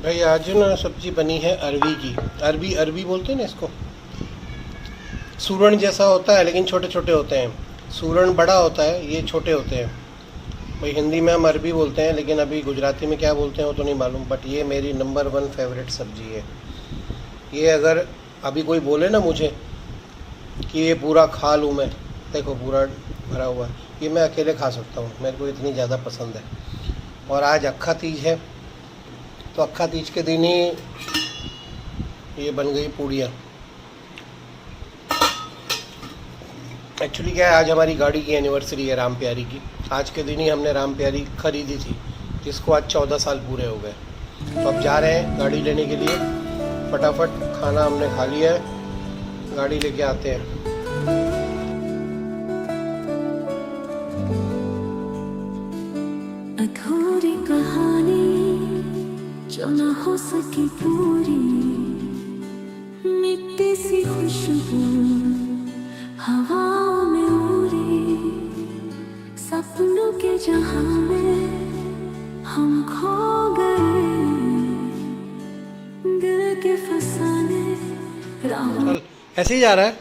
भाई आज ना सब्जी बनी है अरवी की। अरवी अरवी बोलते हैं ना इसको। सूरन जैसा होता है लेकिन छोटे छोटे होते हैं। सूरन बड़ा होता है, ये छोटे होते हैं। भाई हिंदी में हम अरवी बोलते हैं, लेकिन अभी गुजराती में क्या बोलते हैं वो तो नहीं मालूम। बट ये मेरी नंबर 1 फेवरेट सब्जी है। ये अगर अभी कोई बोले ना मुझे कि ये पूरा खा लूँ मैं, देखो पूरा भरा हुआ है, ये मैं अकेले खा सकता हूँ, मेरे को इतनी ज़्यादा पसंद है। और आज अक्खा तीज है, तो अक्खा तीज के दिन ही ये बन गई पूड़ियाँ। एक्चुअली क्या है, आज हमारी गाड़ी की एनिवर्सरी है राम प्यारी की। आज के दिन ही हमने राम प्यारी ख़रीदी थी, जिसको आज 14 साल पूरे हो गए। तो अब जा रहे हैं गाड़ी लेने के लिए। फटाफट खाना हमने खा लिया है, गाड़ी लेके आते हैं। अधूरी कहानी जो न हो सकी पूरी, मिट्टी सी खुशबू हवाओं में उड़ी, सपनों के जहां में हम खो गए, दिल के फसाने चल ऐसे ही जा रहा है,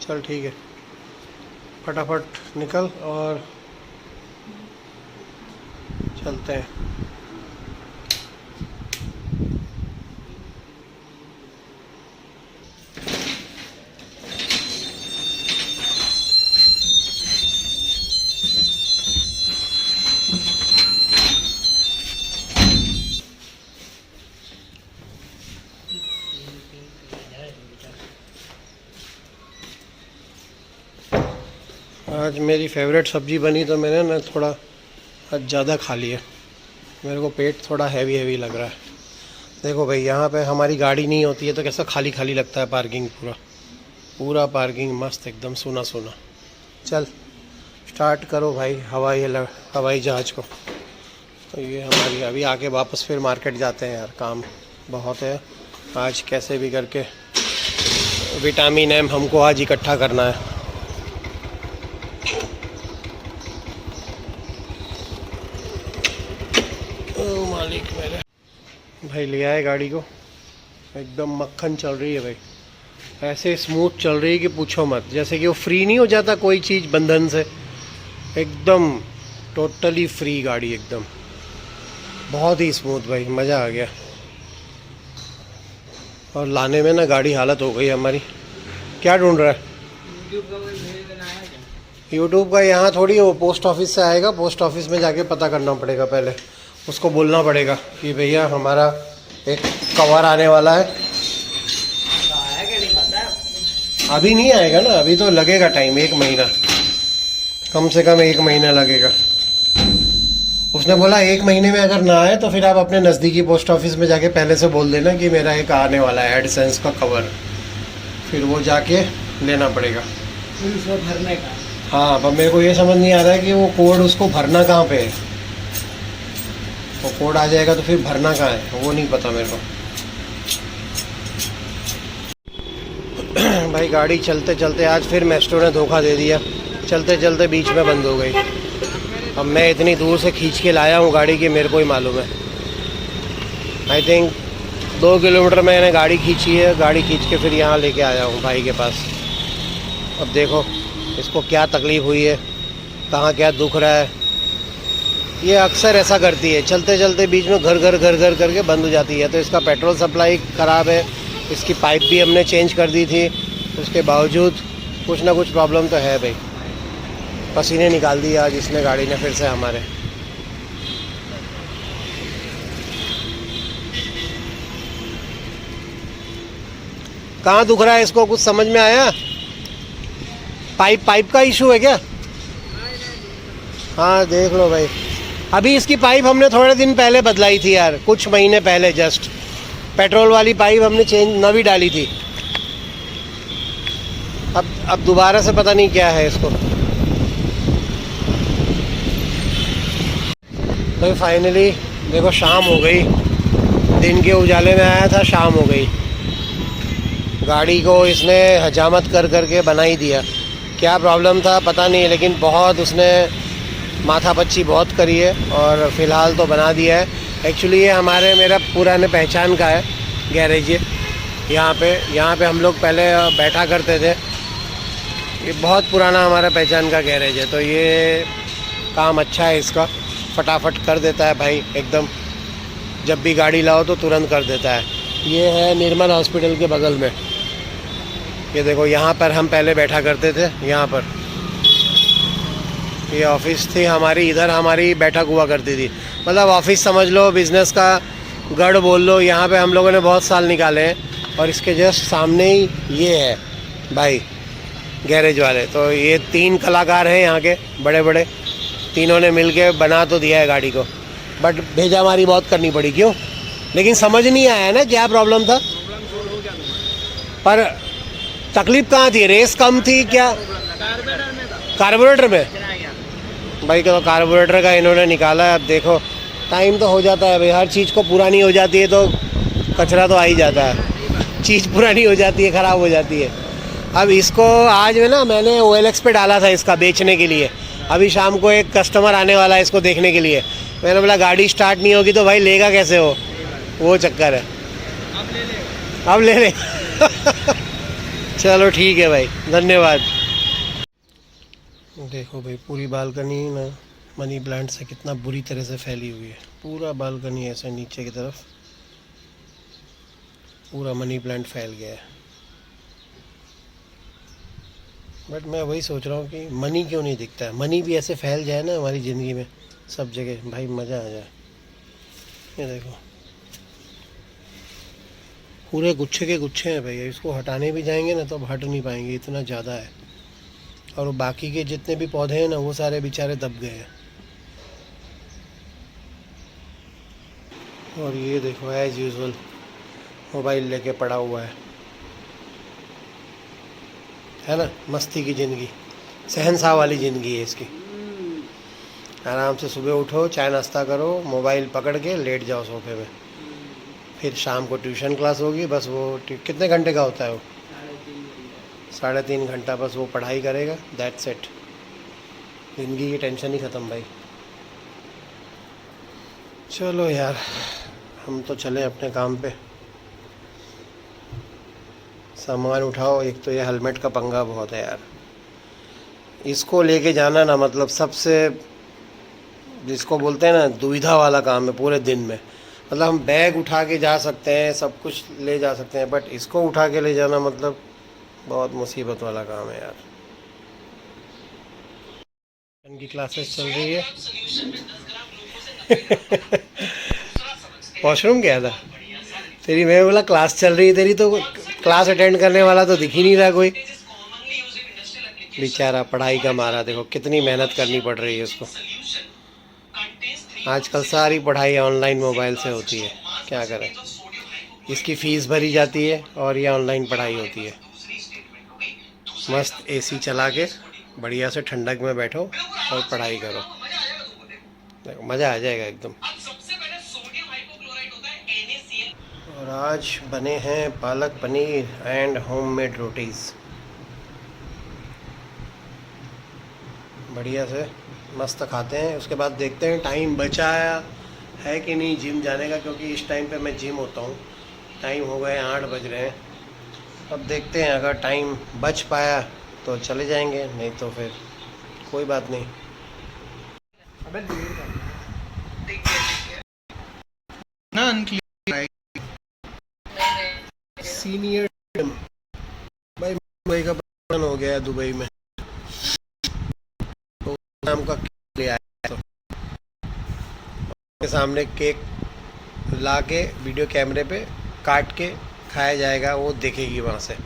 चल ठीक है, फटाफट निकल और चलते हैं। आज मेरी फेवरेट सब्जी बनी तो मैंने ना थोड़ा आज ज़्यादा खा लिया। मेरे को पेट थोड़ा हैवी लग रहा है। देखो भाई, यहाँ पे हमारी गाड़ी नहीं होती है तो कैसा खाली खाली लगता है। पार्किंग पूरा पार्किंग मस्त एकदम सूना सूना। चल स्टार्ट करो भाई हवाई जहाज़ को। तो ये हमारी अभी आके वापस फिर मार्केट जाते हैं यार, काम बहुत है आज। कैसे भी करके विटामिन एम हमको आज इकट्ठा करना है। मालिक मेरे भाई ले आए गाड़ी को, एकदम मक्खन चल रही है भाई, ऐसे स्मूथ चल रही है कि पूछो मत। जैसे कि वो फ्री नहीं हो जाता कोई चीज़ बंधन से, एकदम टोटली फ्री गाड़ी एकदम, बहुत ही स्मूथ भाई, मज़ा आ गया। और लाने में ना गाड़ी हालत हो गई हमारी। क्या ढूंढ रहा है? यूट्यूब का यहाँ थोड़ी, वो पोस्ट ऑफिस से आएगा, पोस्ट ऑफिस में जाके पता करना पड़ेगा। पहले उसको बोलना पड़ेगा कि भैया हमारा एक कवर आने वाला है। अभी नहीं आएगा ना, अभी तो लगेगा टाइम, 1 महीना, कम से कम 1 महीना लगेगा। उसने बोला 1 महीने में अगर ना आए तो फिर आप अपने नज़दीकी पोस्ट ऑफिस में जाके पहले से बोल देना कि मेरा एक आने वाला है एडसेंस का कवर, फिर वो जाके लेना पड़ेगा भरने का। हाँ, पर मेरे को ये समझ नहीं आ रहा है कि वो कोड उसको भरना कहाँ पे है। वो कोड आ जाएगा तो फिर भरना कहाँ है, वो नहीं पता मेरे को। भाई गाड़ी चलते चलते आज फिर मेस्ट्रो ने धोखा दे दिया, चलते चलते बीच में बंद हो गई। अब मैं इतनी दूर से खींच के लाया हूँ गाड़ी की, मेरे को ही मालूम है। आई थिंक 2 किलोमीटर मैंने गाड़ी खींची है, गाड़ी खींच के फिर यहाँ लेके आया हूँ भाई के पास। अब देखो इसको क्या तकलीफ़ हुई है, कहाँ क्या दुख रहा है। ये अक्सर ऐसा करती है, चलते चलते बीच में घर करके बंद हो जाती है। तो इसका पेट्रोल सप्लाई ख़राब है, इसकी पाइप भी हमने चेंज कर दी थी, उसके बावजूद कुछ ना कुछ प्रॉब्लम तो है भाई। पसीने निकाल दिए आज इसने, गाड़ी ने फिर से हमारे। कहाँ दुख रहा है इसको, कुछ समझ में आया? पाइप का इशू है क्या? हाँ देख लो भाई, अभी इसकी पाइप हमने थोड़े दिन पहले बदलाई थी यार, कुछ महीने पहले जस्ट। पेट्रोल वाली पाइप हमने नवी डाली थी। अब दोबारा से पता नहीं क्या है इसको। तो फाइनली देखो शाम हो गई, दिन के उजाले में आया था, शाम हो गई। गाड़ी को इसने हजामत करके बना ही दिया। क्या प्रॉब्लम था पता नहीं, लेकिन बहुत उसने माथापच्ची बहुत करी है और फ़िलहाल तो बना दिया है। एक्चुअली ये हमारे मेरा पुराने पहचान का है गैरेज ये। यहाँ पे हम लोग पहले बैठा करते थे। ये बहुत पुराना हमारा पहचान का गैरेज है, तो ये काम अच्छा है इसका, फटाफट कर देता है भाई एकदम। जब भी गाड़ी लाओ तो तुरंत कर देता है। ये है निर्मल हॉस्पिटल के बगल में। ये देखो यहाँ पर हम पहले बैठा करते थे। यहाँ पर ये ऑफिस थी हमारी, इधर हमारी बैठक हुआ करती थी। मतलब ऑफिस समझ लो, बिज़नेस का गढ़ बोल लो। यहाँ पे हम लोगों ने बहुत साल निकाले हैं। और इसके जस्ट सामने ही ये है भाई गैरेज वाले। तो ये 3 कलाकार हैं यहाँ के बड़े बड़े, तीनों ने मिलके बना तो दिया है गाड़ी को, बट भेजामारी बहुत करनी पड़ी। क्यों? लेकिन समझ नहीं आया ना क्या प्रॉब्लम था। पर तकलीफ कहाँ थी? रेस कम थी क्या? कार्बोरेटर में भाई। तो कार्बोरेटर का इन्होंने निकाला है। अब देखो टाइम तो हो जाता है भाई, हर चीज़ को पुरानी हो जाती है तो कचरा तो आ ही जाता है। चीज़ पुरानी हो जाती है, ख़राब हो जाती है। अब इसको आज में ना मैंने OLX पे डाला था इसका बेचने के लिए। अभी शाम को एक कस्टमर आने वाला है इसको देखने के लिए। मैंने बोला गाड़ी स्टार्ट नहीं होगी तो भाई लेगा कैसे वो चक्कर है। अब ले ले चलो ठीक है भाई, धन्यवाद। देखो भाई पूरी बालकनी ना मनी प्लांट से कितना बुरी तरह से फैली हुई है। पूरा बालकनी ऐसे नीचे की तरफ पूरा मनी प्लांट फैल गया है। बट मैं वही सोच रहा हूँ कि मनी क्यों नहीं दिखता है। मनी भी ऐसे फैल जाए ना हमारी ज़िंदगी में सब जगह, भाई मज़ा आ जाए। ये देखो पूरे गुच्छे के गुच्छे हैं भाई। इसको हटाने भी जाएंगे ना तो अब हट नहीं पाएंगे, इतना ज़्यादा है। और बाकी के जितने भी पौधे हैं ना वो सारे बेचारे दब गए हैं। और ये देखो एज यूजुअल मोबाइल लेके पड़ा हुआ है ना। मस्ती की ज़िंदगी, शहंशाह वाली ज़िंदगी है इसकी। आराम से सुबह उठो, चाय नाश्ता करो, मोबाइल पकड़ के लेट जाओ सोफे में। फिर शाम को ट्यूशन क्लास होगी। बस वो कितने घंटे का होता है? वो 3.5 घंटा बस वो पढ़ाई करेगा, दैट्स इट। ज़िंदगी की टेंशन ही ख़त्म भाई। चलो यार हम तो चले अपने काम पे। सामान उठाओ। एक तो ये हेलमेट का पंगा बहुत है यार। इसको लेके जाना ना मतलब सबसे जिसको बोलते हैं ना दुविधा वाला काम है पूरे दिन में। मतलब हम बैग उठा के जा सकते हैं, सब कुछ ले जा सकते हैं, बट इसको उठा के ले जाना मतलब बहुत मुसीबत वाला काम है यार। इनकी क्लासेस चल रही है वॉशरूम गया था तेरी? मैं बोला क्लास चल रही है तेरी, तो क्लास अटेंड करने वाला तो दिख ही नहीं रहा कोई। बेचारा पढ़ाई का मारा, देखो कितनी मेहनत करनी पड़ रही है उसको। आजकल सारी पढ़ाई ऑनलाइन मोबाइल से होती है, क्या करें। इसकी फ़ीस भरी जाती है और ये ऑनलाइन पढ़ाई होती है। मस्त AC चला के बढ़िया से ठंडक में बैठो और पढ़ाई करो, देखो मज़ा आ जाएगा एकदम। और आज बने हैं पालक पनीर एंड होममेड रोटीज़। बढ़िया से मस्त खाते हैं। उसके बाद देखते हैं टाइम बचा है कि नहीं जिम जाने का, क्योंकि इस टाइम पे मैं जिम होता हूँ। टाइम हो गए 8 बज रहे हैं। अब देखते हैं अगर टाइम बच पाया तो चले जाएंगे, नहीं तो फिर कोई बात नहीं। सीनियर भाई मुंबई का प्लान हो गया है दुबई में, तो नाम का ले आया तो के सामने केक ला के वीडियो कैमरे पे काट के खाया जाएगा, वो देखेगी वहाँ से।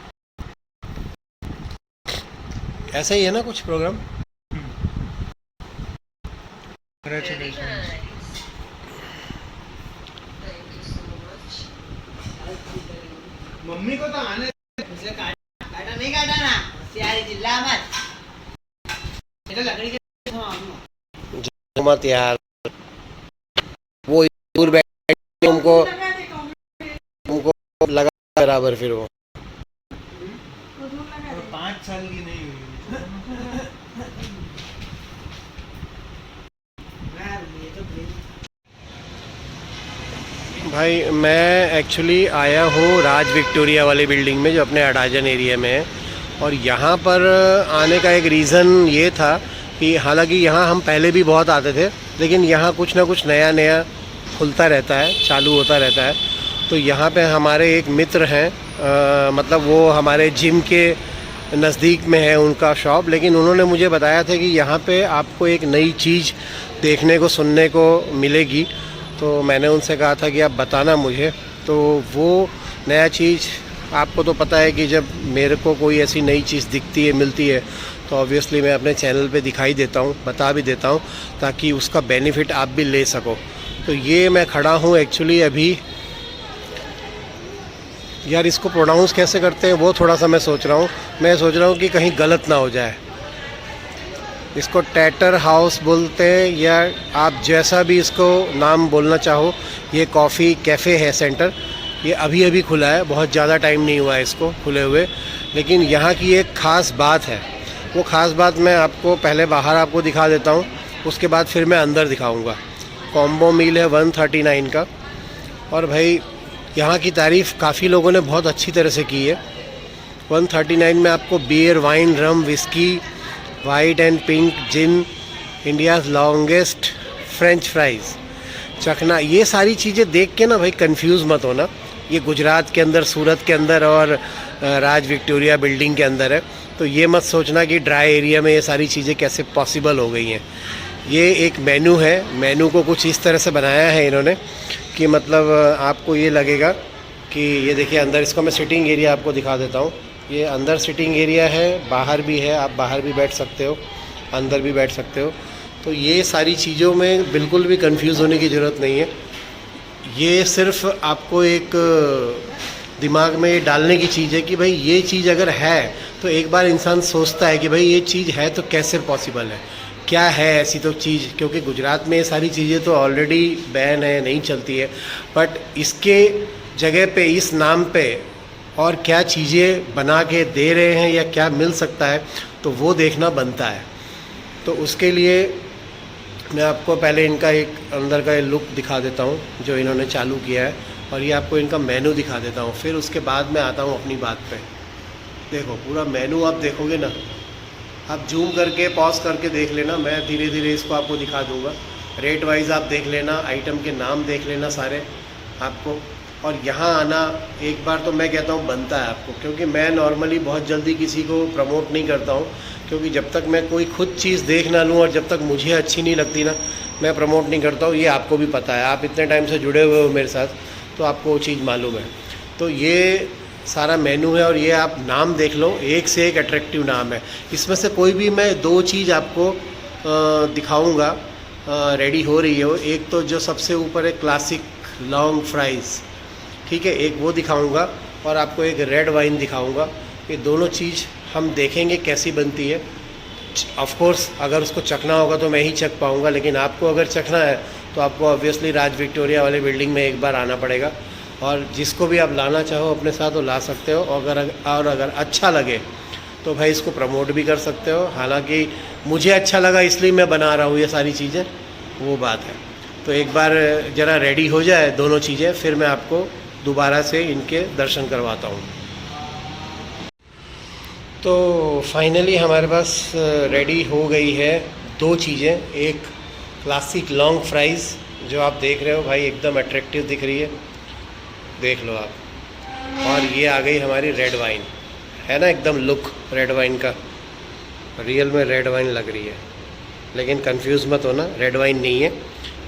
ऐसा ही है ना कुछ प्रोग्राम। मम्मी को तो आने उसे काटा नहीं काटा ना यार, जिल्ला मत ये लकड़ी के मत यार, वो दूर बैठ तुमको लगा बराबर। फिर वो 5 साल की नहीं हुई यार, ये तो भाई मैं एक्चुअली आया हूँ राज विक्टोरिया वाली बिल्डिंग में जो अपने अडाजन एरिया में है। और यहाँ पर आने का एक रीज़न ये था कि हालांकि यहाँ हम पहले भी बहुत आते थे, लेकिन यहाँ कुछ ना कुछ नया नया खुलता रहता है, चालू होता रहता है। तो यहाँ पे हमारे एक मित्र हैं, मतलब वो हमारे जिम के नज़दीक में है उनका शॉप, लेकिन उन्होंने मुझे बताया था कि यहाँ पे आपको एक नई चीज़ देखने को सुनने को मिलेगी। तो मैंने उनसे कहा था कि आप बताना मुझे। तो वो नया चीज़, आपको तो पता है कि जब मेरे को कोई ऐसी नई चीज़ दिखती है, मिलती है, तो ऑब्वियसली मैं अपने चैनल पे दिखाई देता हूँ, बता भी देता हूँ, ताकि उसका बेनिफिट आप भी ले सको। तो ये मैं खड़ा हूँ एक्चुअली अभी, यार इसको प्रोनाउंस कैसे करते हैं वो थोड़ा सा मैं सोच रहा हूँ कि कहीं गलत ना हो जाए। इसको टैटर हाउस बोलते हैं या आप जैसा भी इसको नाम बोलना चाहो। ये कॉफ़ी कैफ़े है सेंटर, ये अभी अभी खुला है, बहुत ज़्यादा टाइम नहीं हुआ है इसको खुले हुए। लेकिन यहाँ की एक ख़ास बात है, वो ख़ास बात मैं आपको पहले बाहर आपको दिखा देता हूँ, उसके बाद फिर मैं अंदर दिखाऊँगा। कॉम्बो मील है 139 का। और भाई यहाँ की तारीफ़ काफ़ी लोगों ने बहुत अच्छी तरह से की है। 139 में आपको beer, wine, rum, whisky, white and pink gin, India's longest French fries, चखना, ये सारी चीज़ें देख के ना भाई कंफ्यूज मत होना। ये गुजरात के अंदर, सूरत के अंदर और राज विक्टोरिया बिल्डिंग के अंदर है। तो ये मत सोचना कि ड्राई एरिया में ये सारी चीज़ें कैसे पॉसिबल हो गई हैं। ये एक मेनू है, मेनू को कुछ इस तरह से बनाया है इन्होंने कि मतलब आपको ये लगेगा कि ये देखिए अंदर, इसको मैं सिटिंग एरिया आपको दिखा देता हूँ। ये अंदर सिटिंग एरिया है, बाहर भी है, आप बाहर भी बैठ सकते हो, अंदर भी बैठ सकते हो। तो ये सारी चीज़ों में बिल्कुल भी कंफ्यूज होने की ज़रूरत नहीं है। ये सिर्फ आपको एक दिमाग में डालने की चीज़ है कि भाई ये चीज़ अगर है तो एक बार इंसान सोचता है कि भाई ये चीज़ है तो कैसे पॉसिबल है, क्या है ऐसी तो चीज़। क्योंकि गुजरात में ये सारी चीज़ें तो ऑलरेडी बैन है, नहीं चलती है, बट इसके जगह पे, इस नाम पे और क्या चीज़ें बना के दे रहे हैं या क्या मिल सकता है, तो वो देखना बनता है। तो उसके लिए मैं आपको पहले इनका एक अंदर का लुक दिखा देता हूँ जो इन्होंने चालू किया है, और ये आपको इनका मेनू दिखा देता हूँ। फिर उसके बाद मैं आता हूँ अपनी बात पे। देखो पूरा मेनू आप देखोगे ना, आप जूम करके पॉज करके देख लेना, मैं धीरे धीरे इसको आपको दिखा दूँगा। रेट वाइज आप देख लेना, आइटम के नाम देख लेना सारे आपको। और यहाँ आना एक बार तो मैं कहता हूँ बनता है आपको, क्योंकि मैं नॉर्मली बहुत जल्दी किसी को प्रमोट नहीं करता हूँ, क्योंकि जब तक मैं कोई खुद चीज़ देख ना लूँ और जब तक मुझे अच्छी नहीं लगती ना, मैं प्रमोट नहीं करता हूँ। ये आपको भी पता है, आप इतने टाइम से जुड़े हुए हो मेरे साथ, तो आपको वो चीज़ मालूम है। तो ये सारा मेनू है और ये आप नाम देख लो, एक से एक अट्रैक्टिव नाम है। इसमें से कोई भी मैं दो चीज़ आपको दिखाऊँगा, रेडी हो रही है। एक तो जो सबसे ऊपर है क्लासिक लॉन्ग फ्राइज़, ठीक है, एक वो दिखाऊंगा और आपको एक रेड वाइन दिखाऊंगा। ये दोनों चीज़ हम देखेंगे कैसी बनती है। ऑफ कोर्स अगर उसको चखना होगा तो मैं ही चख पाऊंगा, लेकिन आपको अगर चखना है तो आपको ऑब्वियसली राज विक्टोरिया वाली बिल्डिंग में एक बार आना पड़ेगा। और जिसको भी आप लाना चाहो अपने साथ वो ला सकते हो। अगर अच्छा लगे तो भाई इसको प्रमोट भी कर सकते हो। हालांकि मुझे अच्छा लगा इसलिए मैं बना रहा हूँ ये सारी चीज़ें, वो बात है। तो एक बार ज़रा रेडी हो जाए दोनों चीज़ें, फिर मैं आपको दोबारा से इनके दर्शन करवाता हूँ। तो फाइनली हमारे पास रेडी हो गई है दो चीज़ें। एक क्लासिक लॉन्ग फ्राइज़ जो आप देख रहे हो भाई, एकदम अट्रैक्टिव दिख रही है, देख लो आप। और ये आ गई हमारी रेड वाइन, है ना एकदम लुक रेड वाइन का, रियल में रेड वाइन लग रही है। लेकिन कंफ्यूज मत होना, रेड वाइन नहीं है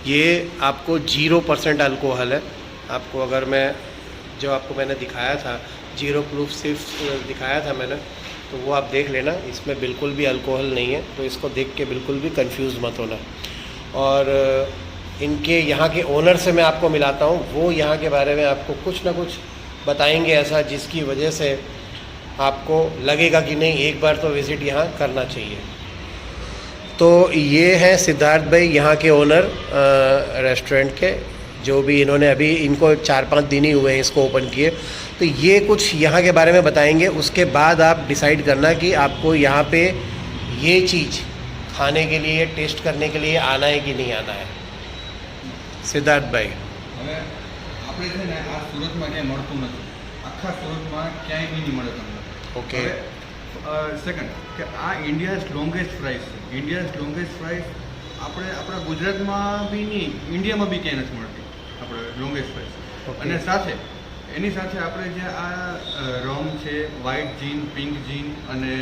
ये, आपको 0% अल्कोहल है। आपको अगर मैं जो आपको मैंने दिखाया था, 0 प्रूफ सिर्फ दिखाया था मैंने, तो वो आप देख लेना, इसमें बिल्कुल भी अल्कोहल नहीं है। तो इसको देख के बिल्कुल भी कंफ्यूज मत होना। और इनके यहाँ के ओनर से मैं आपको मिलाता हूँ, वो यहाँ के बारे में आपको कुछ ना कुछ बताएंगे ऐसा जिसकी वजह से आपको लगेगा कि नहीं एक बार तो विज़िट यहाँ करना चाहिए। तो ये है सिद्धार्थ भाई यहाँ के ओनर रेस्टोरेंट के, जो भी इन्होंने अभी, इनको 4-5 दिन ही हुए हैं इसको ओपन किए। तो ये कुछ यहाँ के बारे में बताएंगे, उसके बाद आप डिसाइड करना कि आपको यहाँ पे ये चीज़ खाने के लिए, टेस्ट करने के लिए आना है कि नहीं आना है। सिद्धार्थ भाई, હવે આપણે છે ને આ સુરતમાં ક્યાંય મળતું નથી, આખા સુરતમાં ક્યાંય બી નહીં મળે તમને. ઓકે. સેકન્ડ કે આ ઇન્ડિયાઝ લોંગેસ્ટ ફ્રાઈઝ છે. ઇન્ડિયાઝ લોંગેસ્ટ ફ્રાઈઝ આપણે આપણા ગુજરાતમાં બી નહીં, ઇન્ડિયામાં બી ક્યાંય નથી મળતી આપણે લોંગેસ્ટ ફ્રાઈઝ. અને સાથે એની સાથે આપણે જે આ રમ છે, વ્હાઇટ જીન, પિંક જીન અને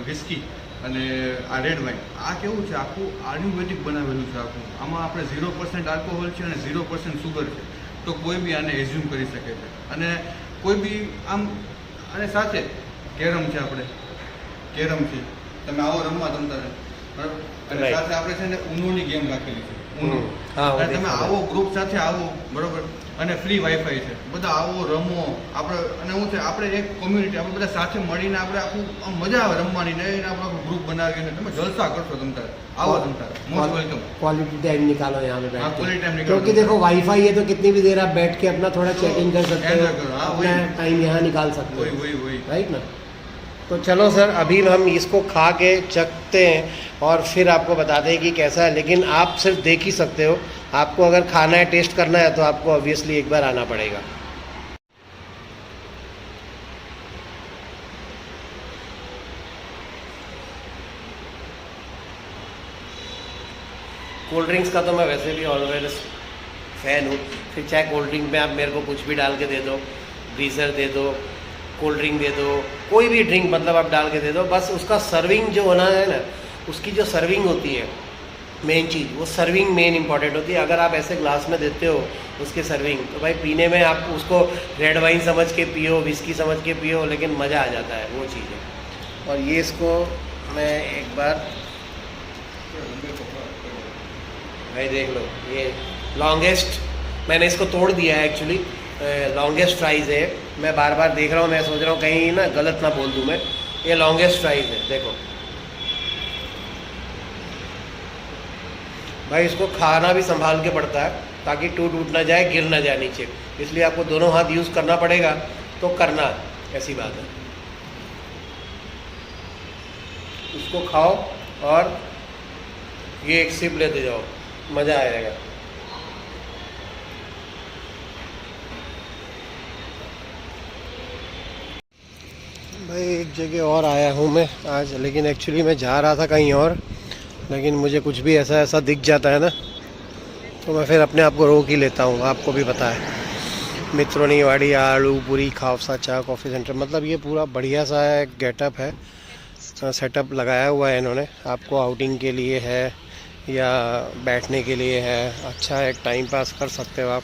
વિસ્કી અને આ રેડ વાઇન, આ કેવું છે આખું આયુર્વેદિક બનાવેલું છે આખું. આમાં આપણે 0% આલ્કોહોલ છે અને 0% સુગર છે, તો કોઈ બી આને એઝ્યુમ કરી શકે છે. અને કોઈ બી આમ, અને સાથે કેરમ છે, આપણે કેરમ છે, તમે આવો રમવા તમતારે, બરાબર. અને સાથે આપણે છે ને ઉનોની ગેમ રાખેલી છે, ઉનો. અને તમે આવો ગ્રુપ સાથે આવો, બરાબર. અને ફ્રી વાઈફાઈ છે, બધા આવો રમો આપણે. અને શું છે, આપણે એક કોમ્યુનિટી, આપણે બધા સાથે મળીને આપણે આખું આમ મજા આવે રમવાની. ને આપણે આખું ગ્રુપ બનાવીને તમે જલસા કરશો તમતારે. આવો તમતારે, મોસ્ટ वेलकम. क्वालिटी टाइम निकालो यहाँ पे बैठ हाँ, के। क्वालिटी टाइम निकालो। क्योंकि देखो वाईफाई है तो कितनी भी देर आप बैठ के अपना थोड़ा चैटिंग कर सकते हो, enjoy करो, हाँ, अपना वही। टाइम यहाँ निकाल सकते वही हो, वही वही राइट ना। तो चलो सर, अभी हम इसको खा के चखते हैं और फिर आपको बताते हैं कि कैसा है। लेकिन आप सिर्फ देख ही सकते हो, आपको अगर खाना है, टेस्ट करना है तो आपको ऑब्वियसली एक बार आना पड़ेगा। कोल्ड ड्रिंक्स का तो मैं वैसे भी ऑलवेज फ़ैन हूँ। फिर चाहे कोल्ड ड्रिंक में आप मेरे को कुछ भी डाल के दे दो, ब्रीजर दे दो, कोल्ड ड्रिंक दे दो, कोई भी ड्रिंक मतलब आप डाल के दे दो, बस उसका सर्विंग जो होना है ना, उसकी जो सर्विंग होती है मेन चीज़, वो सर्विंग मेन इंपॉर्टेंट होती है। अगर आप ऐसे ग्लास में देते हो उसके सर्विंग, तो भाई पीने में आप उसको रेड वाइन समझ के पियो, विस्की समझ के पियो, लेकिन मज़ा आ जाता है, वो चीज़ है। और ये इसको मैं एक बार, भाई देख लो, ये लॉन्गेस्ट, मैंने इसको तोड़ दिया है एक्चुअली, लॉन्गेस्ट फ्राइज़ है। मैं बार बार देख रहा हूँ, मैं सोच रहा हूँ कहीं ना गलत ना बोल दूँ मैं। ये लॉन्गेस्ट फ्राइज़ है, देखो भाई। इसको खाना भी संभाल के पड़ता है ताकि टूट ना जाए, गिर ना जाए नीचे, इसलिए आपको दोनों हाथ यूज़ करना पड़ेगा, तो करना, ऐसी बात है। इसको खाओ और ये एक सिप लेते जाओ, मज़ा आएगा। भाई एक जगह और आया हूँ मैं आज, लेकिन एक्चुअली मैं जा रहा था कहीं और, लेकिन मुझे कुछ भी ऐसा दिख जाता है ना, तो मैं फिर अपने आप को रोक ही लेता हूँ। आपको भी पता है, मित्रोनी वाड़ी, आलू पूरी, खावसा चा कॉफ़ी सेंटर, मतलब ये पूरा बढ़िया सा एक गेटअप है, सेटअप लगाया हुआ है इन्होंने। आपको आउटिंग के लिए है या बैठने के लिए है, अच्छा एक टाइम पास कर सकते हो आप।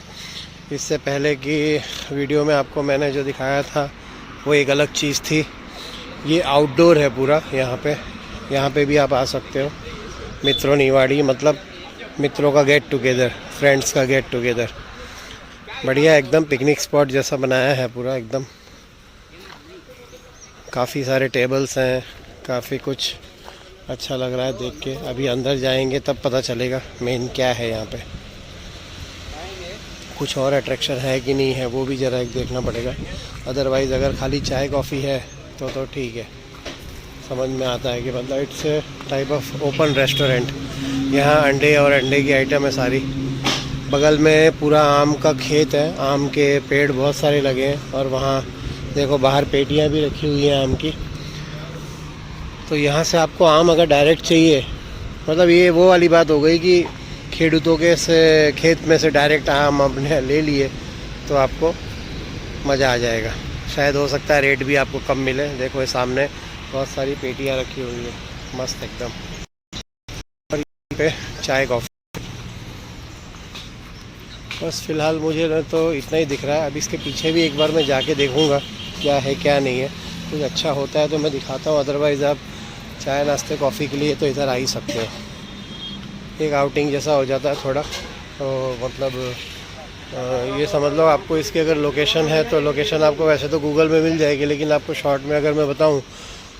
इससे पहले की वीडियो में आपको मैंने जो दिखाया था वो एक अलग चीज़ थी। ये आउटडोर है पूरा, यहाँ पे भी आप आ सकते हो। मित्रोनी वाड़ी मतलब मित्रों का गेट टुगेदर, फ्रेंड्स का गेट टुगेदर, बढ़िया एकदम पिकनिक स्पॉट जैसा बनाया है पूरा एकदम। काफ़ी सारे टेबल्स हैं, काफ़ी कुछ अच्छा लग रहा है देख के। अभी अंदर जाएंगे तब पता चलेगा मेन क्या है यहाँ पे, कुछ और अट्रैक्शन है कि नहीं है वो भी ज़रा एक देखना पड़ेगा। अदरवाइज़ अगर खाली चाय कॉफ़ी है तो ठीक है, समझ में आता है कि मतलब it's a type of open restaurant. यहाँ अंडे और अंडे की आइटम है सारी। बगल में पूरा आम का खेत है, आम के पेड़ बहुत सारे लगे हैं, और वहाँ देखो बाहर पेटियाँ भी रखी हुई हैं आम की। तो यहाँ से आपको आम अगर डायरेक्ट चाहिए, मतलब ये वो वाली बात हो गई कि खेडूतों के से खेत में से डायरेक्ट आम आपने ले लिए तो आपको मज़ा आ जाएगा। शायद हो सकता है रेट भी आपको कम मिले। देखो ये सामने बहुत सारी पेटियाँ रखी हुई है, मस्त एकदम। और यहाँ पे चाय कॉफ़ी, बस फ़िलहाल मुझे तो इतना ही दिख रहा है। अब इसके पीछे भी एक बार मैं जाके देखूँगा क्या है क्या नहीं है, कुछ अच्छा होता है तो मैं दिखाता हूँ। अदरवाइज़ आप चाय नाश्ते कॉफ़ी के लिए तो इधर आ ही सकते हो। एक आउटिंग जैसा हो जाता है थोड़ा, तो मतलब ये समझ लो आपको इसकी अगर लोकेशन है तो लोकेशन आपको वैसे तो गूगल में मिल जाएगी, लेकिन आपको शॉर्ट में अगर मैं बताऊं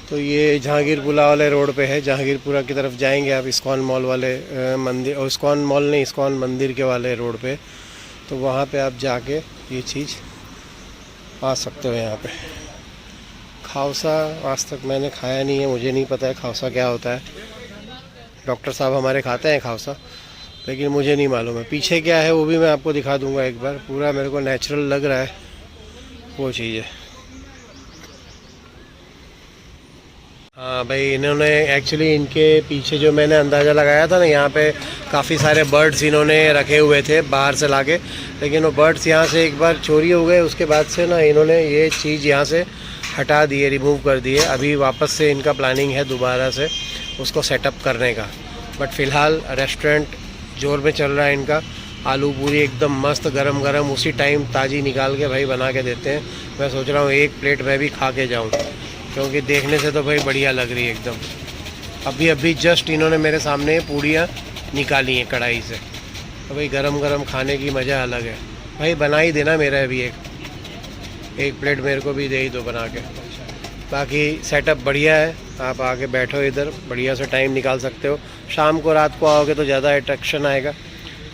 तो ये जहांगीरपुरा वाले रोड पे है। जहांगीरपुरा की तरफ जाएंगे आप इस्कॉन मॉल वाले मंदिर, और इस्कॉन मॉल नहीं, इस्कॉन मंदिर के वाले रोड पे, तो वहाँ पे आप जाके ये चीज़ आ सकते हो। यहाँ पे खावसा आज तक मैंने खाया नहीं है, मुझे नहीं पता है खावसा क्या होता है। डॉक्टर साहब हमारे खाते हैं खावसा, लेकिन मुझे नहीं मालूम है पीछे क्या है, वो भी मैं आपको दिखा दूंगा एक बार। पूरा मेरे को नेचुरल लग रहा है वो चीज़ है। हाँ भाई, इन्होंने एक्चुअली इनके पीछे जो मैंने अंदाज़ा लगाया था ना, यहाँ पे काफ़ी सारे बर्ड्स इन्होंने रखे हुए थे बाहर से लाके, लेकिन वो बर्ड्स यहाँ से एक बार चोरी हो गए। उसके बाद से ना इन्होंने ये चीज़ यहाँ से हटा दिए, रिमूव कर दिए। अभी वापस से इनका प्लानिंग है दोबारा से उसको सेटअप करने का। बट फ़िलहाल रेस्टोरेंट जोर में चल रहा है इनका। आलू पूरी एकदम मस्त गरम गरम उसी टाइम ताज़ी निकाल के भाई बना के देते हैं। मैं सोच रहा हूँ एक प्लेट मैं भी खा के जाऊँ, क्योंकि देखने से तो भाई बढ़िया लग रही है एकदम। अभी जस्ट इन्होंने मेरे सामने पूड़ियाँ निकाली हैं कढ़ाई से, तो भाई गरम गरम खाने की मज़ा अलग है। भाई बना ही देना मेरा अभी एक प्लेट मेरे को भी दे ही दो बना के। बाकी सेटअप बढ़िया है, आप आके बैठो इधर, बढ़िया से टाइम निकाल सकते हो। शाम को रात को आओगे तो ज़्यादा अट्रैक्शन आएगा।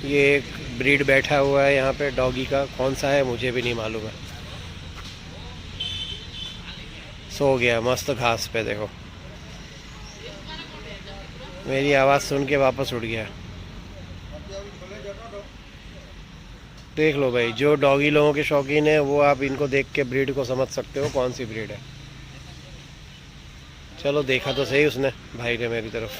ये एक ब्रीड बैठा हुआ है यहाँ पे डॉगी का, कौन सा है मुझे भी नहीं मालूम है। सो गया मस्त घास पे, देखो मेरी आवाज़ सुन के वापस उड़ गया। देख लो भाई, जो डॉगी लोगों के शौकीन है वो आप इनको देख के ब्रीड को समझ सकते हो कौन सी ब्रीड है। चलो देखा तो सही उसने, भाई ने मेरी तरफ।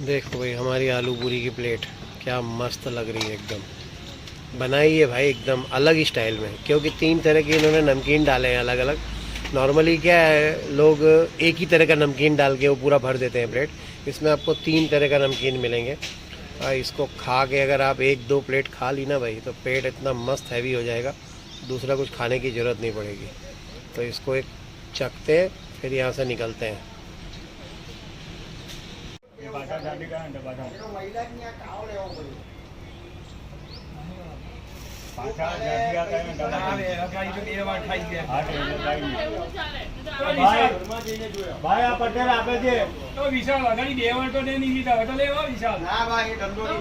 देखो भाई हमारी आलू पूरी की प्लेट क्या मस्त लग रही है एकदम। बनाई है भाई एकदम अलग ही स्टाइल में, क्योंकि 3 तरह के इन्होंने नमकीन डाले हैं अलग अलग। नॉर्मली क्या है, लोग एक ही तरह का नमकीन डाल के वो पूरा भर देते हैं प्लेट। इसमें आपको 3 तरह का नमकीन मिलेंगे। इसको खा के अगर आप 1-2 प्लेट खा ली ना भाई, तो पेट इतना मस्त हैवी हो जाएगा, दूसरा कुछ खाने की ज़रूरत नहीं पड़ेगी। तो इसको एक चखते हैं फिर यहाँ से निकलते हैं। ભાઈ આ પટેલ આપે છે તો વિશાલ અગાડી દેવણ તો નહીં લીધા તો લેવા વિશાલ ના ભાઈ એ ધંધો નહીં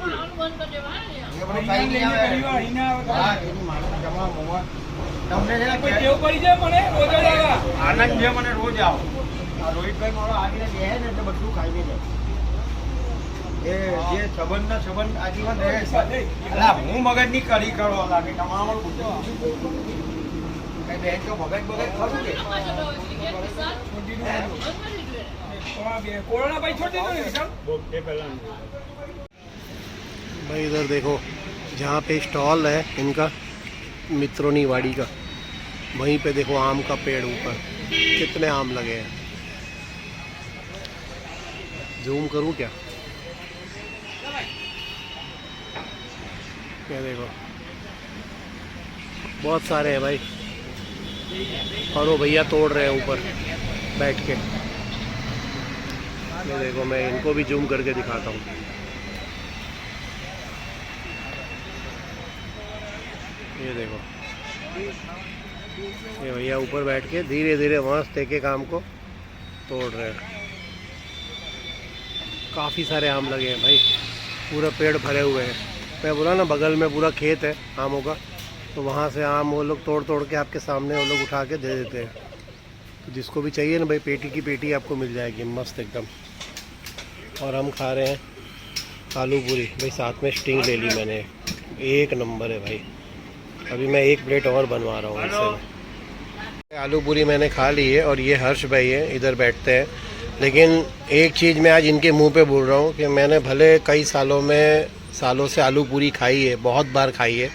તમને કેવું પડી જાય મને રોજ જ આવા આનંદ છે મને રોજ આવો આ રોહિતભાઈ મારો આગળ બેહે ને એટલે બધું ખાઈ જાય એ જે સંબંધ આજીવન રહે છે। અલા હું મગજની કઢી કરવા લાગે તમારું કઈ બેન તો મગજ ખરું કે કોરોના ભાઈ છોડી દીધો ને વિશાલ भाई इधर देखो, जहाँ पे स्टॉल है इनका मित्रोनी वाड़ी का, वहीं पे देखो आम का पेड़ ऊपर कितने आम लगे हैं। जूम करूँ क्या? क्या देखो बहुत सारे हैं भाई, और वो भैया तोड़ रहे हैं ऊपर बैठ के। ये देखो मैं इनको भी जूम करके दिखाता हूँ। ये देखो ये भैया ऊपर बैठ के धीरे धीरे मस्त एक एक आम को तोड़ रहे हैं। काफ़ी सारे आम लगे हैं भाई, पूरा पेड़ भरे हुए हैं। मैं बोला ना बगल में पूरा खेत है आमों का, तो वहाँ से आम वो लोग तोड़ तोड़ के आपके सामने वो लोग उठा के दे देते हैं। तो जिसको भी चाहिए ना भाई, पेटी की पेटी आपको मिल जाएगी मस्त एकदम। और हम खा रहे हैं आलू पूरी भाई, साथ में स्टिंग ले ली मैंने, एक नंबर है भाई। अभी मैं एक प्लेट और बनवा रहा हूँ इससे। आलू पूरी मैंने खा ली है, और ये हर्ष भाई है इधर बैठते हैं। लेकिन एक चीज़ मैं आज इनके मुंह पे बोल रहा हूँ कि मैंने भले कई सालों से आलू पूरी खाई है, बहुत बार खाई है,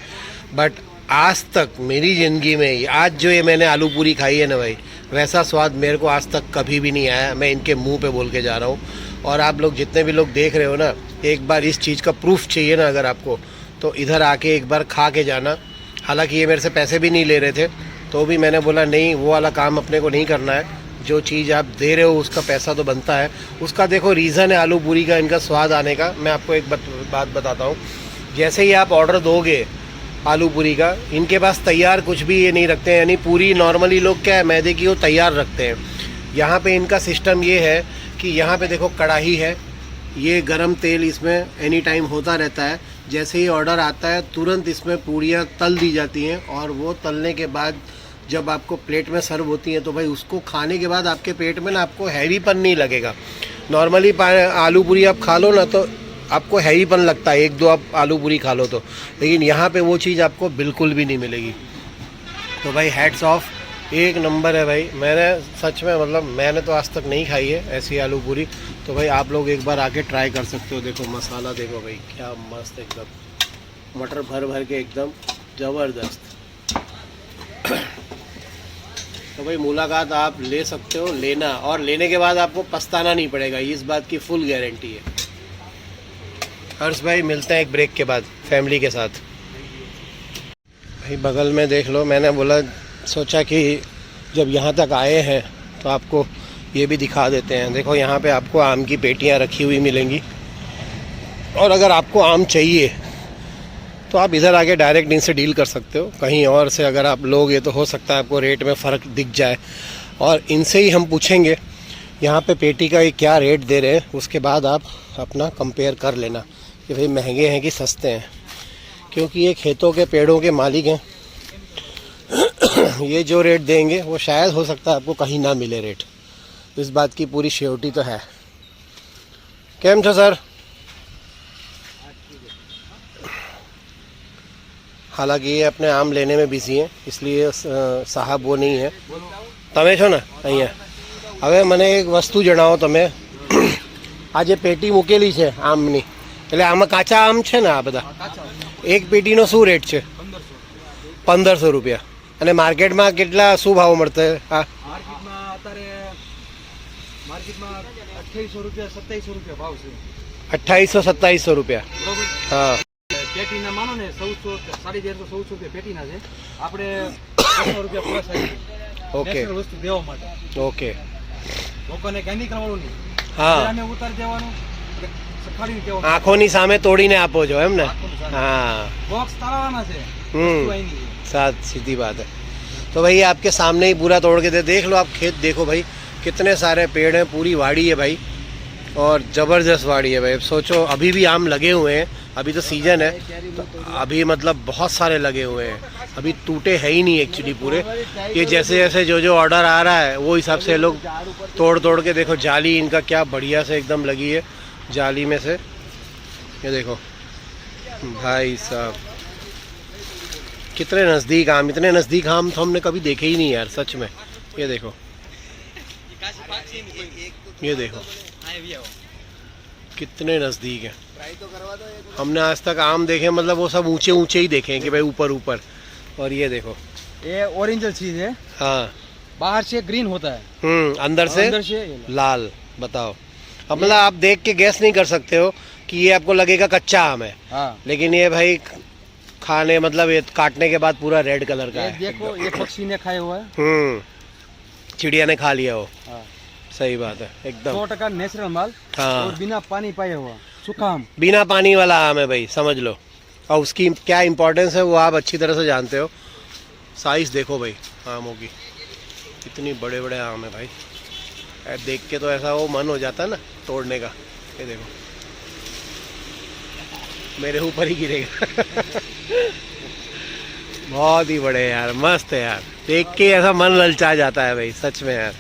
बट आज तक मेरी ज़िंदगी में आज जो ये मैंने आलू पूरी खाई है ना भाई, वैसा स्वाद मेरे को आज तक कभी भी नहीं आया। मैं इनके मुंह पे बोल के जा रहा हूँ। और आप लोग जितने भी लोग देख रहे हो ना, एक बार इस चीज़ का प्रूफ चाहिए ना अगर आपको, तो इधर आके एक बार खा के जाना। हालांकि ये मेरे से पैसे भी नहीं ले रहे थे, तो भी मैंने बोला नहीं, वो वाला काम अपने को नहीं करना है। जो चीज़ आप दे रहे हो उसका पैसा तो बनता है। उसका देखो रीज़न है आलू पूरी का, इनका स्वाद आने का। मैं आपको एक बात बताता हूँ। जैसे ही आप ऑर्डर दोगे आलू पूरी का, इनके पास तैयार कुछ भी ये नहीं रखते हैं। यानी पूरी नॉर्मली लोग क्या है, मैदे की वो तैयार रखते हैं। यहाँ पे इनका सिस्टम ये है कि यहाँ पे देखो कढ़ाई है, ये गरम तेल इसमें एनी टाइम होता रहता है। जैसे ही ऑर्डर आता है तुरंत इसमें पूड़ियाँ तल दी जाती हैं, और वो तलने के बाद जब आपको प्लेट में सर्व होती हैं तो भाई उसको खाने के बाद आपके पेट में ना आपको हैवीपन नहीं लगेगा। नॉर्मली आलू पूरी आप खा लो ना तो आपको हैवीपन लगता है, एक दो आप आलू पूरी खा लो तो, लेकिन यहाँ पे वो चीज़ आपको बिल्कुल भी नहीं मिलेगी। तो भाई हैट्स ऑफ, एक नंबर है भाई। मैंने सच में मतलब मैंने तो आज तक नहीं खाई है ऐसी आलू पूरी, तो भाई आप लोग एक बार आके ट्राई कर सकते हो। देखो मसाला देखो भाई, क्या मस्त एकदम, मटर भर भर के एकदम ज़बरदस्त। तो भाई मुलाकात आप ले सकते हो, लेना, और लेने के बाद आपको पछताना नहीं पड़ेगा, इस बात की फुल गारंटी है। हर्ष भाई मिलते हैं एक ब्रेक के बाद फैमिली के साथ। भाई बगल में देख लो, मैंने बोला सोचा कि जब यहाँ तक आए हैं तो आपको ये भी दिखा देते हैं। देखो यहाँ पे आपको आम की पेटियाँ रखी हुई मिलेंगी, और अगर आपको आम चाहिए तो आप इधर आके डायरेक्ट इनसे डील कर सकते हो। कहीं और से अगर आप लोगे तो हो सकता है आपको रेट में फ़र्क दिख जाए, और इनसे ही हम पूछेंगे यहाँ पे पेटी का ये क्या रेट दे रहे हैं, उसके बाद आप अपना कंपेयर कर लेना कि भाई महंगे हैं कि सस्ते हैं, क्योंकि ये खेतों के पेड़ों के मालिक हैं। ये जो रेट देंगे वो शायद हो सकता है आपको कहीं ना मिले रेट, इस बात की पूरी श्योरिटी तो है। केम छो सर? हालांकि ये अपने आम लेने में बिजी हैं, इसलिए साहब वो नहीं है। તમે છો ને અહીંયા? હવે મને એક વસ્તુ જણાવો તમે, આ જે પેટી મૂકેલી છે આમની, એટલે આમાં કાચા આમ છે ને આ બધા, એક પેટીનો શું રેટ છે? 1500 રૂપિયા। અને માર્કેટમાં કેટલા શું ભાવ મળતા है? હા, માર્કેટમાં અત્યારે માર્કેટમાં 2800 રૂપિયા 2700 રૂપિયા ભાવ છે। 2800-2700 રૂપિયા। બરોબર। હા, પેટીના માનો ને 1400 1450 રૂપિયા પેટીના છે, આપણે 500 રૂપિયા પ્લસ આવી ઓકે નેચરલ વસ્તુ દેવા માટે। ઓકે, લોકોને કંઈ નહીં કરવાનું નહીં, હા, અમે ઉતારી દેવાનું, સખાડીને દેવાનું, આંખોની સામે તોડીને આપો છો એમ ને? हाँ, બોક્સ તાળવાના છે, हम्म, વસ્તુ અહીં નહીં। साथ सीधी बात है। तो भाई आपके सामने ही पूरा तोड़ के देख लो आप, खेत देखो भाई कितने सारे पेड़ हैं, पूरी वाड़ी है भाई, और ज़बरदस्त वाड़ी है भाई। अब सोचो अभी भी आम लगे हुए हैं, अभी तो सीजन है, तो अभी मतलब बहुत सारे लगे हुए हैं, अभी टूटे है ही नहीं एक्चुअली पूरे। ये जैसे जैसे जो ऑर्डर आ रहा है वो हिसाब से लोग तोड़ तोड़ के, देखो जाली इनका क्या बढ़िया से एकदम लगी है, जाली में से ये देखो भाई साहब, कितने नज़दीक आम, इतने नज़दीक आम तो हमने कभी देखे ही नहीं यार सच में। ये देखो, ये देखो कितने नज़दीक है। हमने आज तक आम देखे मतलब वो सब ऊंचे ऊंचे ही देखे हैं कि भाई ऊपर ऊपर, और ये देखो ये ओरिजिनल चीज है, हाँ, बाहर से ग्रीन होता है, अंदर से अंदर से ये लाल। बताओ, अब मतलब आप देख के गैस नहीं कर सकते हो कि ये आपको लगेगा कच्चा आम है, हाँ। लेकिन ये भाई खाने मतलब ये काटने के बाद पूरा रेड कलर का ये है। देखो ये पक्षी ने खाया हुआ है, चिड़िया ने खा लिया हो, हाँ। सही बात है एकदम। 100% नेचुरल माल, हाँ। और बिना पानी पाए हुआ सूखा आम। बिना पानी वाला आम है भाई, समझ लो, और उसकी क्या इम्पोर्टेंस है वो आप अच्छी तरह से जानते हो। साइज देखो भाई आमों की, कितनी बड़े बड़े आम है भाई, देख के तो ऐसा वो मन हो जाता है ना तोड़ने का। ये देखो मेरे ऊपर ही गिरेगा। बहुत ही बड़े यार, मस्त है यार, देख के ऐसा मन ललचा जाता है भाई सच में यार,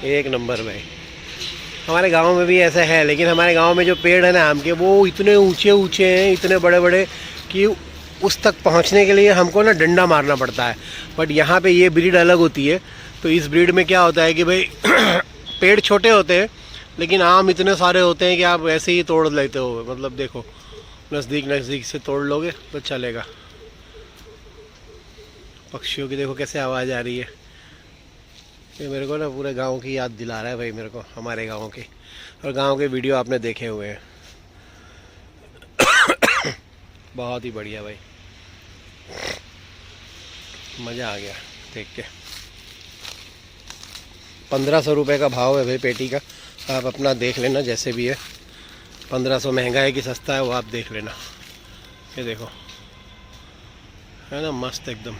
एक नंबर भाई। हमारे गांव में भी ऐसा है, लेकिन हमारे गांव में जो पेड़ है ना आम के, वो इतने ऊंचे ऊंचे हैं, इतने बड़े बड़े कि उस तक पहुंचने के लिए हमको ना डंडा मारना पड़ता है। बट यहाँ पे ये ब्रीड अलग होती है, तो इस ब्रीड में क्या होता है कि भाई पेड़ छोटे होते हैं लेकिन आम इतने सारे होते हैं कि आप ऐसे ही तोड़ लेते हो। मतलब देखो नज़दीक नज़दीक से तोड़ लोगे तो चलेगा। पक्षियों की देखो कैसे आवाज़ आ रही है, ये मेरे को ना पूरे गांव की याद दिला रहा है भाई मेरे को, हमारे गांव की, और गांव के वीडियो आपने देखे हुए हैं। बहुत ही बढ़िया भाई, मज़ा आ गया देख के। 1500 रुपये का भाव है भाई पेटी का, आप अपना देख लेना जैसे भी है। 1500 महंगा है कि सस्ता है वो आप देख लेना। ये देखो है ना मस्त एकदम,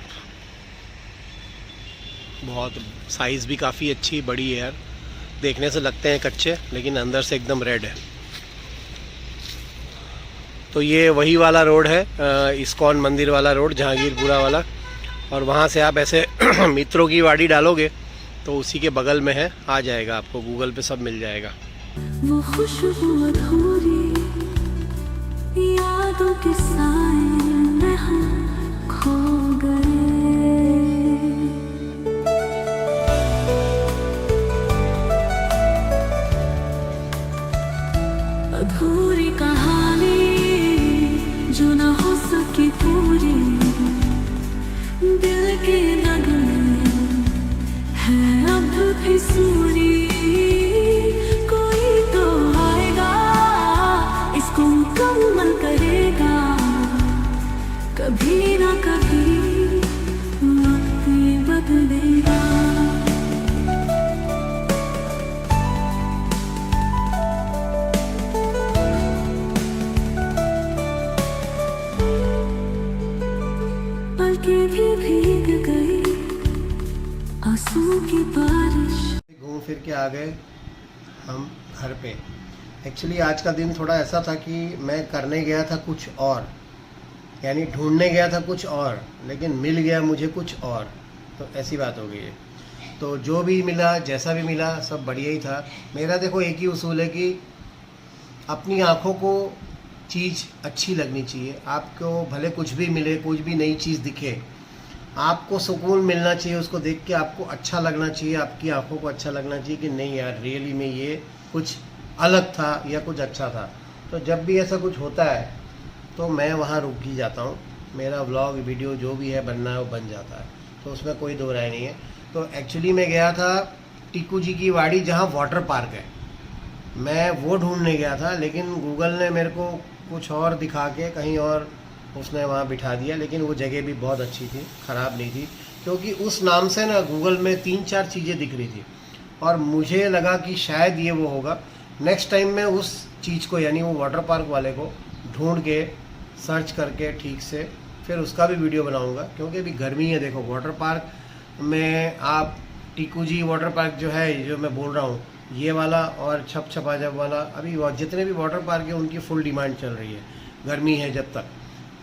बहुत साइज़ भी काफ़ी अच्छी बड़ी है यार, देखने से लगते हैं कच्चे लेकिन अंदर से एकदम रेड है। तो ये वही वाला रोड है, इस्कॉन मंदिर वाला रोड, जहांगीरपुरा वाला, और वहाँ से आप ऐसे मित्रों की वाड़ी डालोगे तो उसी के बगल में है, आ जाएगा आपको, गूगल पे सब मिल जाएगा। वो खुशबू अधूरी, यादों के साए में हम खो गए। अधूरी कहानी जो न हो सकी पूरी, दिल के नगमे है अब भी सूरी। कोई तो आएगा इसको मुकम्मल करेगा, कभी ना कभी वक्त ये बदलेगा। पलकें भी भीग गई आंसू की बारिश। घूम फिर के आ गए हम घर पे। एक्चुअली आज का दिन थोड़ा ऐसा था कि मैं करने गया था कुछ और, यानी ढूंढने गया था कुछ और, लेकिन मिल गया मुझे कुछ और, तो ऐसी बात हो गई है। तो जो भी मिला, जैसा भी मिला, सब बढ़िया ही था। मेरा देखो एक ही उसूल है कि अपनी आँखों को चीज़ अच्छी लगनी चाहिए। आपको भले कुछ भी मिले, कुछ भी नई चीज़ दिखे, आपको सुकून मिलना चाहिए उसको देख के, आपको अच्छा लगना चाहिए, आपकी आंखों को अच्छा लगना चाहिए कि नहीं यार रियली में ये कुछ अलग था या कुछ अच्छा था। तो जब भी ऐसा कुछ होता है तो मैं वहाँ रुक ही जाता हूँ। मेरा व्लॉग वीडियो जो भी है बनना है वो बन जाता है, तो उसमें कोई दो राय नहीं है। तो एक्चुअली मैं गया था टीकू जी की वाड़ी जहाँ वाटर पार्क है, मैं वो ढूंढने गया था, लेकिन गूगल ने मेरे को कुछ और दिखा के कहीं और उसने वहाँ बिठा दिया। लेकिन वो जगह भी बहुत अच्छी थी, ख़राब नहीं थी, क्योंकि उस नाम से ना गूगल में 3-4 चीज़ें दिख रही थी और मुझे लगा कि शायद ये वो होगा। नेक्स्ट टाइम मैं उस चीज़ को, यानी वो वाटर पार्क वाले को ढूंढ के सर्च करके ठीक से फिर उसका भी वीडियो बनाऊंगा, क्योंकि अभी गर्मी है। देखो वाटर पार्क में आप टीकू जी वाटर पार्क जो है, जो मैं बोल रहा हूँ, ये वाला और छप छपा जब वाला, अभी जितने भी वाटर पार्क है उनकी फुल डिमांड चल रही है, गर्मी है जब तक।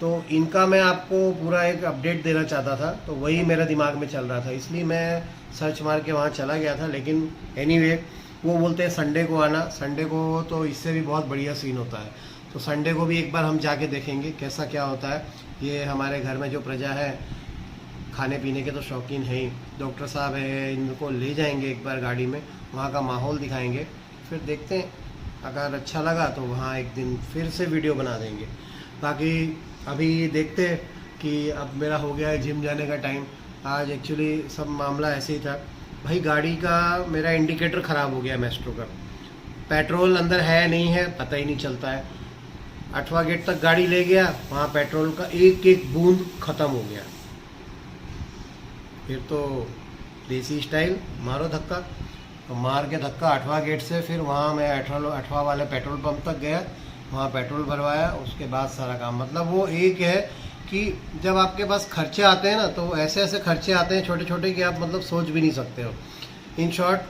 तो इनका मैं आपको पूरा एक अपडेट देना चाहता था, तो वही मेरा दिमाग में चल रहा था, इसलिए मैं सर्च मार के वहाँ चला गया था। लेकिन एनीवे वो बोलते हैं संडे को आना, संडे को तो इससे भी बहुत बढ़िया सीन होता है। तो संडे को भी एक बार हम जाके देखेंगे कैसा क्या होता है। ये हमारे घर में जो प्रजा है खाने पीने के तो शौकीन है ही, डॉक्टर साहब है, इनको ले जाएंगे एक बार गाड़ी में, वहाँ का माहौल दिखाएंगे, फिर देखते हैं अगर अच्छा लगा तो वहाँ एक दिन फिर से वीडियो बना देंगे। बाकी अभी देखते हैं कि अब मेरा हो गया है जिम जाने का टाइम। आज एक्चुअली सब मामला ऐसे ही था भाई, गाड़ी का मेरा इंडिकेटर ख़राब हो गया मेस्ट्रो का, पेट्रोल अंदर है नहीं है पता ही नहीं चलता है। 8वां गेट तक गाड़ी ले गया, वहाँ पेट्रोल का एक एक बूंद ख़त्म हो गया। फिर तो देसी स्टाइल मारो धक्का, तो मार के धक्का 8वां गेट से फिर वहाँ मैं 8वां वाले पेट्रोल पंप तक गया, वहाँ पेट्रोल भरवाया, उसके बाद सारा काम। मतलब वो एक है कि जब आपके पास खर्चे आते हैं ना, तो ऐसे ऐसे खर्चे आते हैं छोटे छोटे कि आप मतलब सोच भी नहीं सकते हो। इन शॉर्ट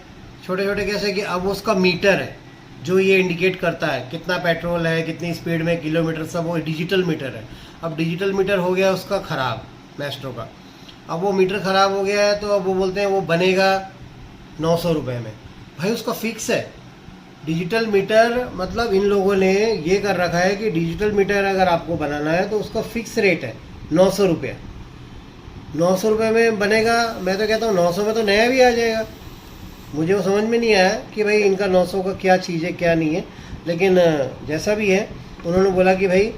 छोटे छोटे कैसे कि अब उसका मीटर है जो ये इंडिकेट करता है कितना पेट्रोल है, कितनी स्पीड में, किलोमीटर, सब वो डिजिटल मीटर है। अब डिजिटल मीटर हो गया उसका ख़राब मेस्ट्रो का। अब वो मीटर ख़राब हो गया है तो अब वो बोलते हैं वो बनेगा 900 रुपये में। भाई उसका फिक्स है डिजिटल मीटर, मतलब इन लोगों ने ये कर रखा है कि डिजिटल मीटर अगर आपको बनाना है तो उसका फिक्स रेट है 900 रुपये। 900 रुपये में बनेगा। मैं तो कहता हूँ 900 में तो नया भी आ जाएगा। मुझे वो समझ में नहीं आया कि भाई इनका 900 का क्या चीज़ है क्या नहीं है, लेकिन जैसा भी है उन्होंने बोला कि भाई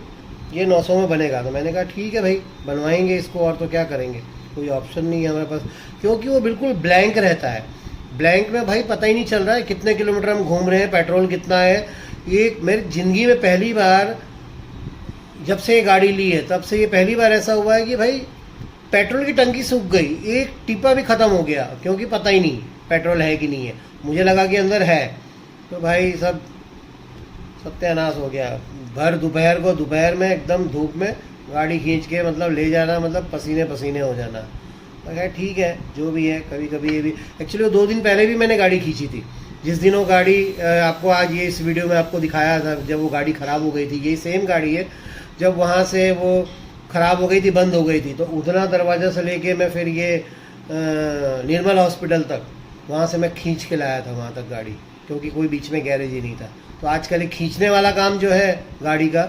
ये 900 में बनेगा। तो मैंने कहा ठीक है भाई बनवाएंगे इसको, और तो क्या करेंगे, कोई ऑप्शन नहीं है हमारे पास, क्योंकि वो बिल्कुल ब्लैंक रहता है। ब्लैंक में भाई पता ही नहीं चल रहा है कितने किलोमीटर हम घूम रहे हैं, पेट्रोल कितना है। ये मेरी ज़िंदगी में पहली बार जब से ये गाड़ी ली है तब से ये पहली बार ऐसा हुआ है कि भाई पेट्रोल की टंकी सूख गई, एक टिपा भी ख़त्म हो गया, क्योंकि पता ही नहीं पेट्रोल है कि नहीं है। मुझे लगा कि अंदर है, तो भाई सब सत्यानाश हो गया। भर दोपहर को, दोपहर में एकदम धूप में गाड़ी खींच के मतलब ले जाना, मतलब पसीने पसीने हो जाना। तो खैर ठीक है जो भी है, कभी कभी ये भी। एक्चुअली वो 2 दिन पहले भी मैंने गाड़ी खींची थी, जिस दिन वो गाड़ी आपको आज ये इस वीडियो में आपको दिखाया था, जब वो गाड़ी ख़राब हो गई थी। यही सेम गाड़ी है, जब वहाँ से वो ख़राब हो गई थी, बंद हो गई थी, तो उधना दरवाज़ा से लेके मैं फिर ये निर्मल हॉस्पिटल तक, वहाँ से मैं खींच के लाया था वहाँ तक गाड़ी। क्योंकि कोई बीच में गैरेज ही नहीं था। तो आजकल एक खींचने वाला काम जो है गाड़ी का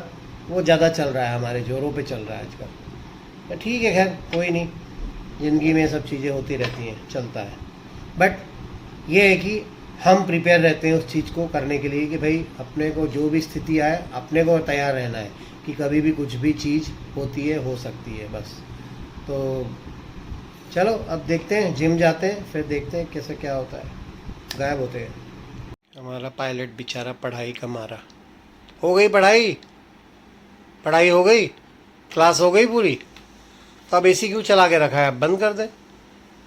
वो ज़्यादा चल रहा है, हमारे जोरों पे चल रहा है आजकल। तो ठीक है, खैर कोई नहीं, ज़िंदगी में सब चीज़ें होती रहती हैं, चलता है। बट ये है कि हम प्रिपेयर रहते हैं उस चीज़ को करने के लिए कि भाई अपने को जो भी स्थिति आए अपने को तैयार रहना है कि कभी भी कुछ भी चीज़ होती है, हो सकती है बस। तो चलो अब देखते हैं, जिम जाते हैं, फिर देखते हैं कैसे क्या होता है, गायब होते हैं। हमारा पायलट बेचारा पढ़ाई का मारा। हो गई पढ़ाई? पढ़ाई हो गई, क्लास हो गई पूरी? तो अब एसी क्यों चला के रखा है? अब बंद कर दे,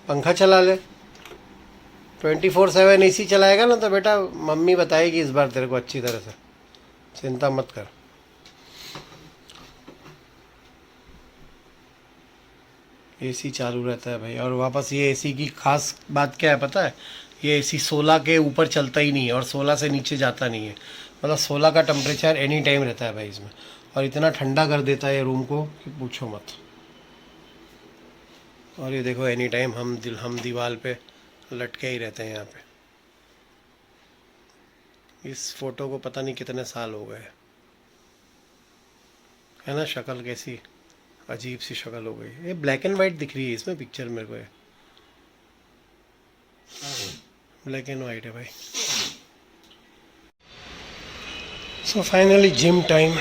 पंखा चला ले। 24/7 एसी चलाएगा ना तो बेटा मम्मी बताएगी इस बार तेरे को अच्छी तरह से, चिंता मत कर। एसी चालू रहता है भाई। और वापस ये एसी की खास बात क्या है पता है? ये एसी 16 के ऊपर चलता ही नहीं है और 16 से नीचे जाता नहीं है। मतलब 16 का टेम्परेचर एनी टाइम रहता है भाई इसमें, और इतना ठंडा कर देता है ये रूम को कि पूछो मत। और ये देखो एनी टाइम हम दीवार पे लटके ही रहते हैं यहाँ पे। इस फोटो को पता नहीं कितने साल हो गए, है ना? शक्ल कैसी अजीब सी शक्ल हो गई। ये ब्लैक एंड वाइट दिख रही है इसमें पिक्चर मेरे को, ये ब्लैक एंड वाइट है भाई। So finally gym time.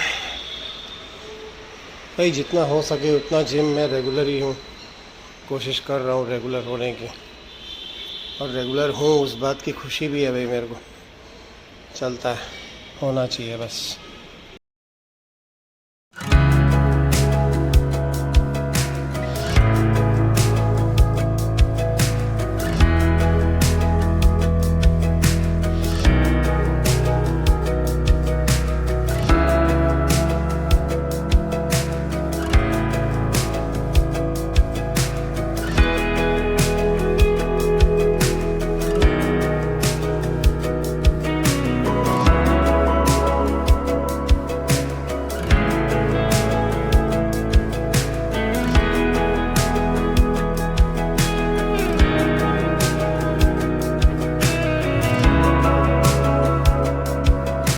भाई जितना हो सके उतना जिम मैं रेगुलर ही हूँ, कोशिश कर रहा हूँ रेगुलर होने की, और रेगुलर हूँ उस बात की खुशी भी है भाई मेरे को। चलता है, होना चाहिए बस।